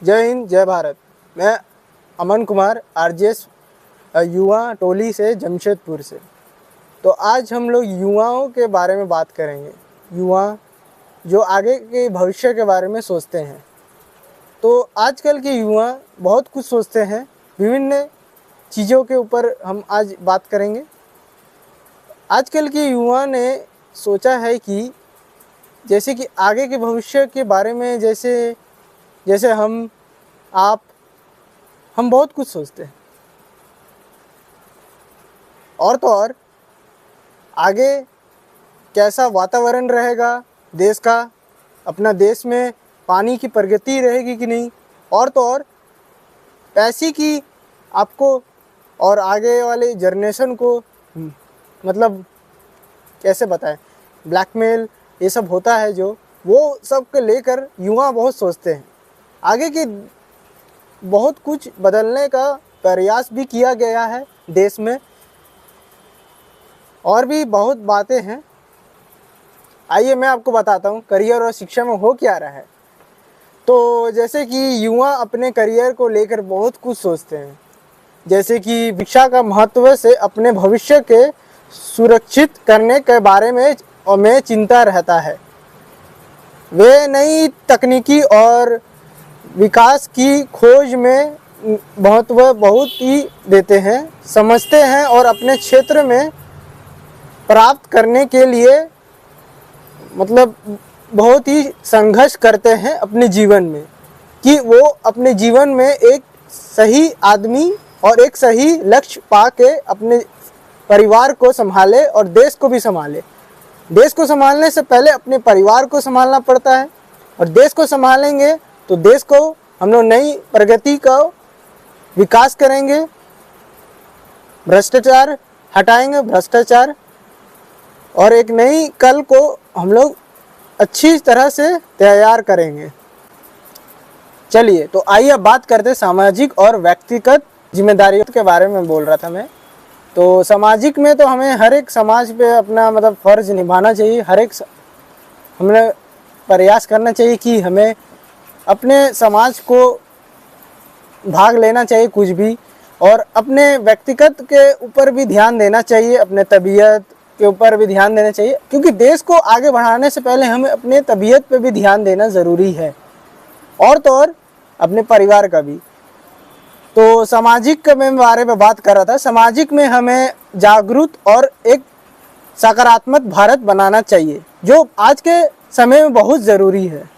जय हिंद, जय भारत। मैं अमन कुमार आरजेएस युवा टोली से जमशेदपुर से। तो आज हम लोग युवाओं के बारे में बात करेंगे। युवा जो आगे के भविष्य के बारे में सोचते हैं। तो आजकल के युवा बहुत कुछ सोचते हैं, विभिन्न चीज़ों के ऊपर हम आज बात करेंगे। आजकल के युवा ने सोचा है कि जैसे कि आगे के भविष्य के बारे में जैसे हम बहुत कुछ सोचते हैं। और तो और आगे कैसा वातावरण रहेगा देश का, अपना देश में पानी की प्रगति रहेगी कि नहीं, और तो और पैसे की आपको और आगे वाले जनरेशन को मतलब कैसे बताएं, ब्लैकमेल ये सब होता है जो, वो सब को लेकर युवा बहुत सोचते हैं। आगे की बहुत कुछ बदलने का प्रयास भी किया गया है देश में, और भी बहुत बातें हैं। आइए मैं आपको बताता हूँ करियर और शिक्षा में हो क्या रहा है। तो जैसे कि युवा अपने करियर को लेकर बहुत कुछ सोचते हैं, जैसे कि शिक्षा का महत्व से अपने भविष्य के सुरक्षित करने के बारे में चिंता रहता है। वे नई तकनीकी और विकास की खोज में महत्व बहुत ही देते हैं, समझते हैं और अपने क्षेत्र में प्राप्त करने के लिए मतलब बहुत ही संघर्ष करते हैं अपने जीवन में, कि वो अपने जीवन में एक सही आदमी और एक सही लक्ष्य पा के अपने परिवार को संभाले और देश को भी संभाले। देश को संभालने से पहले अपने परिवार को संभालना पड़ता है, और देश को संभालेंगे तो देश को हम लोग नई प्रगति का विकास करेंगे, भ्रष्टाचार हटाएंगे, भ्रष्टाचार, और एक नई कल को हम लोग अच्छी तरह से तैयार करेंगे। चलिए तो आइए अब बात करते हैं सामाजिक और व्यक्तिगत जिम्मेदारियों के बारे में बोल रहा था मैं। तो सामाजिक में तो हमें हर एक समाज पे अपना मतलब फ़र्ज़ निभाना चाहिए। हमें प्रयास करना चाहिए कि हमें अपने समाज को भाग लेना चाहिए कुछ भी, और अपने व्यक्तिगत के ऊपर भी ध्यान देना चाहिए, अपने तबीयत के ऊपर भी ध्यान देना चाहिए, क्योंकि देश को आगे बढ़ाने से पहले हमें अपने तबीयत पे भी ध्यान देना ज़रूरी है, और तो और अपने परिवार का भी। तो सामाजिक के मैं बारे में बात कर रहा था। सामाजिक में हमें जागरूक और एक सकारात्मक भारत बनाना चाहिए, जो आज के समय में बहुत ज़रूरी है।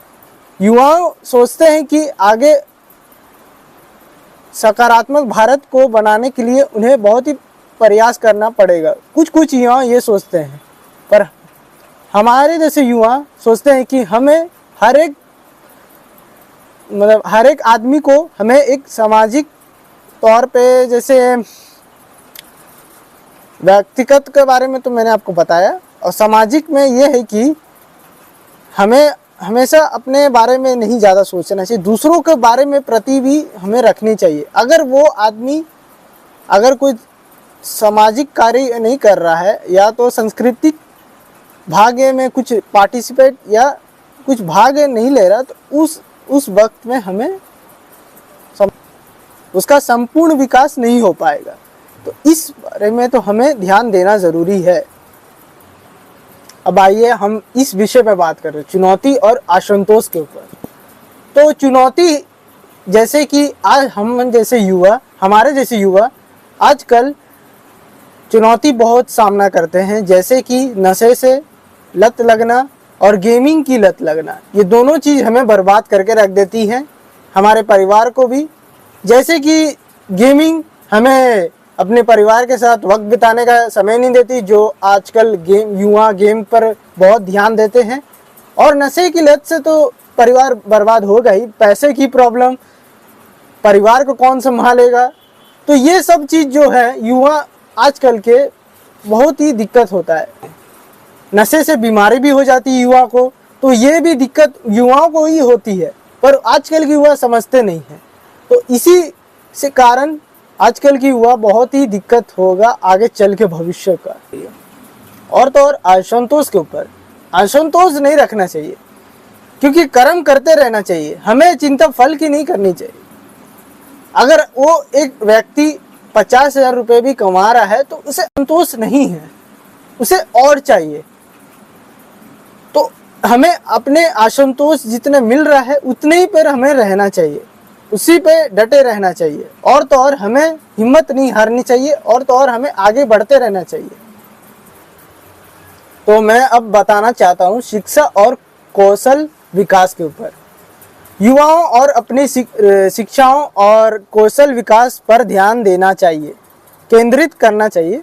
युवा सोचते हैं कि आगे सकारात्मक भारत को बनाने के लिए उन्हें बहुत ही प्रयास करना पड़ेगा। कुछ युवा ये सोचते हैं, पर हमारे जैसे युवा सोचते हैं कि हमें हर एक आदमी को हमें एक सामाजिक तौर पे, जैसे व्यक्तिगत के बारे में तो मैंने आपको बताया, और सामाजिक में ये है कि हमें हमेशा अपने बारे में नहीं ज़्यादा सोचना चाहिए, दूसरों के बारे में प्रति भी हमें रखनी चाहिए। अगर वो आदमी अगर कोई सामाजिक कार्य नहीं कर रहा है, या तो सांस्कृतिक भाग्य में कुछ पार्टिसिपेट या कुछ भाग नहीं ले रहा, तो उस वक्त में हमें उसका संपूर्ण विकास नहीं हो पाएगा। तो इस बारे में तो हमें ध्यान देना ज़रूरी है। अब आइए हम इस विषय पे बात करें, चुनौती और असंतोष के ऊपर। तो चुनौती जैसे कि आज हमारे जैसे युवा आजकल चुनौती बहुत सामना करते हैं, जैसे कि नशे से लत लगना और गेमिंग की लत लगना। ये दोनों चीज़ हमें बर्बाद करके रख देती हैं, हमारे परिवार को भी। जैसे कि गेमिंग हमें अपने परिवार के साथ वक्त बिताने का समय नहीं देती, जो आजकल युवा गेम पर बहुत ध्यान देते हैं, और नशे की लत से तो परिवार बर्बाद होगा ही। पैसे की प्रॉब्लम, परिवार को कौन संभालेगा। तो ये सब चीज़ जो है युवा आजकल के बहुत ही दिक्कत होता है। नशे से बीमारी भी हो जाती है युवा को, तो ये भी दिक्कत युवाओं को ही होती है, पर आजकल के युवा समझते नहीं हैं। तो इसी से कारण आजकल की युवा बहुत ही दिक्कत होगा आगे चल के भविष्य का। और तो और असंतोष के ऊपर, असंतोष नहीं रखना चाहिए। क्योंकि कर्म करते रहना चाहिए, हमें चिंता फल की नहीं करनी चाहिए। अगर वो एक व्यक्ति 50,000 रुपये भी कमा रहा है तो उसे संतोष नहीं है, उसे और चाहिए। तो हमें अपने असंतोष जितने मिल रहा है उतने ही पर हमें रहना चाहिए, उसी पे डटे रहना चाहिए। और तो और हमें हिम्मत नहीं हारनी चाहिए, और तो और हमें आगे बढ़ते रहना चाहिए। तो मैं अब बताना चाहता हूँ शिक्षा और कौशल विकास के ऊपर। युवाओं और अपनी शिक्षाओं और कौशल विकास पर ध्यान देना चाहिए, केंद्रित करना चाहिए।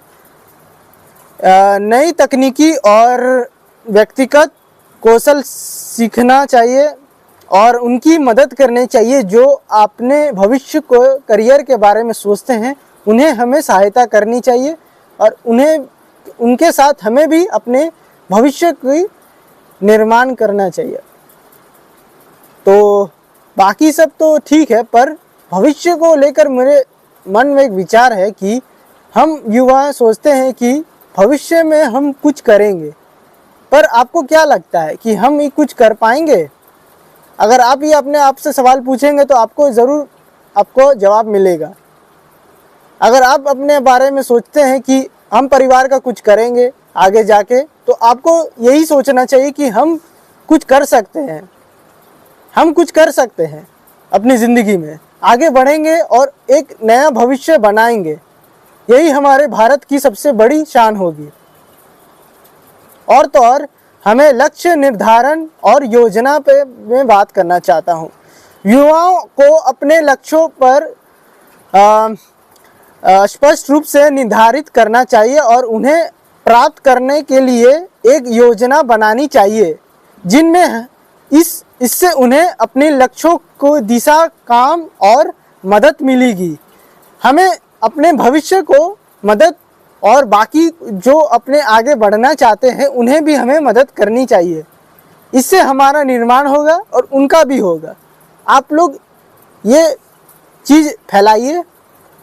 नई तकनीकी और व्यक्तिगत कौशल सीखना चाहिए और उनकी मदद करनी चाहिए। जो अपने भविष्य को करियर के बारे में सोचते हैं उन्हें हमें सहायता करनी चाहिए और उनके साथ हमें भी अपने भविष्य की निर्माण करना चाहिए। तो बाकी सब तो ठीक है, पर भविष्य को लेकर मेरे मन में एक विचार है कि हम युवा सोचते हैं कि भविष्य में हम कुछ करेंगे, पर आपको क्या लगता है कि हम ये कुछ कर पाएंगे? अगर आप ये अपने आप से सवाल पूछेंगे तो आपको ज़रूर आपको जवाब मिलेगा। अगर आप अपने बारे में सोचते हैं कि हम परिवार का कुछ करेंगे आगे जाके, तो आपको यही सोचना चाहिए कि हम कुछ कर सकते हैं, हम कुछ कर सकते हैं अपनी ज़िंदगी में, आगे बढ़ेंगे और एक नया भविष्य बनाएंगे। यही हमारे भारत की सबसे बड़ी शान होगी। और तो और हमें लक्ष्य निर्धारण और योजना पे मैं बात करना चाहता हूँ। युवाओं को अपने लक्ष्यों पर स्पष्ट रूप से निर्धारित करना चाहिए और उन्हें प्राप्त करने के लिए एक योजना बनानी चाहिए, जिनमें इससे उन्हें अपने लक्ष्यों को दिशा, काम और मदद मिलेगी। हमें अपने भविष्य को मदद और बाकी जो अपने आगे बढ़ना चाहते हैं उन्हें भी हमें मदद करनी चाहिए। इससे हमारा निर्माण होगा और उनका भी होगा। आप लोग ये चीज़ फैलाइए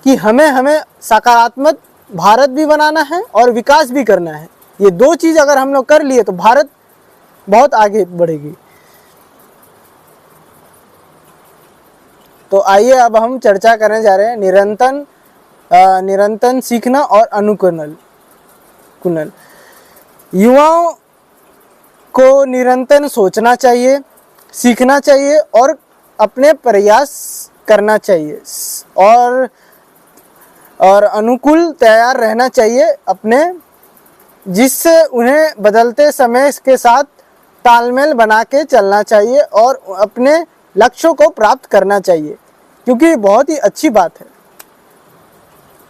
कि हमें सकारात्मक भारत भी बनाना है और विकास भी करना है। ये दो चीज़ अगर हम लोग कर लिए तो भारत बहुत आगे बढ़ेगी। तो आइए अब हम चर्चा करने जा रहे हैं निरंतर सीखना और अनुकूलन। युवाओं को निरंतर सोचना चाहिए, सीखना चाहिए और अपने प्रयास करना चाहिए और अनुकूल तैयार रहना चाहिए अपने, जिससे उन्हें बदलते समय के साथ तालमेल बना के चलना चाहिए और अपने लक्ष्यों को प्राप्त करना चाहिए, क्योंकि बहुत ही अच्छी बात है।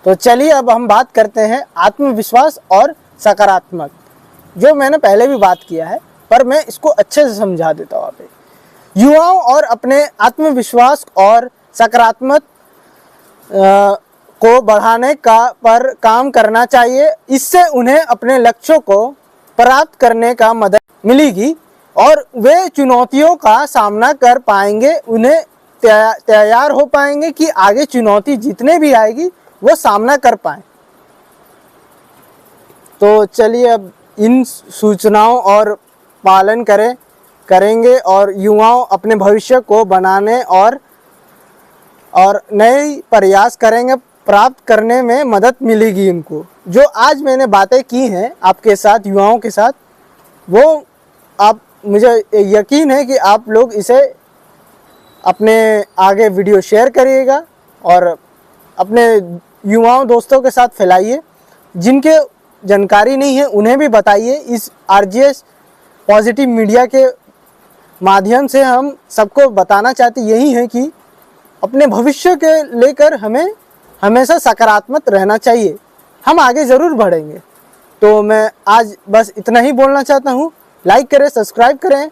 तो चलिए अब हम बात करते हैं आत्मविश्वास और सकारात्मक, जो मैंने पहले भी बात किया है पर मैं इसको अच्छे से समझा देता हूँ। आप युवाओं और अपने आत्मविश्वास और सकारात्मक को बढ़ाने पर काम करना चाहिए। इससे उन्हें अपने लक्ष्यों को प्राप्त करने का मदद मिलेगी और वे चुनौतियों का सामना कर पाएंगे, उन्हें तैयार हो पाएंगे कि आगे चुनौती जितने भी आएगी वो सामना कर पाए। तो चलिए अब इन सूचनाओं और पालन करेंगे और युवाओं अपने भविष्य को बनाने और नए प्रयास करेंगे, प्राप्त करने में मदद मिलेगी इनको। जो आज मैंने बातें की हैं आपके साथ, युवाओं के साथ, वो आप मुझे यकीन है कि आप लोग इसे अपने आगे वीडियो शेयर करिएगा और अपने युवाओं दोस्तों के साथ फैलाइए। जिनके जानकारी नहीं है उन्हें भी बताइए। इस RGS पॉजिटिव मीडिया के माध्यम से हम सबको बताना चाहते यही है कि अपने भविष्य के लेकर हमें हमेशा सकारात्मक रहना चाहिए, हम आगे ज़रूर बढ़ेंगे। तो मैं आज बस इतना ही बोलना चाहता हूँ। लाइक करें, सब्सक्राइब करें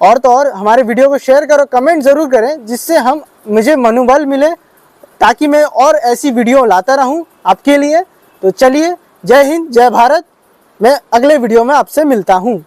और तो और हमारे वीडियो को शेयर करो, कमेंट ज़रूर करें, जिससे मुझे मनोबल मिले ताकि मैं और ऐसी वीडियो लाता रहूं आपके लिए। तो चलिए, जय हिंद, जय भारत। मैं अगले वीडियो में आपसे मिलता हूं।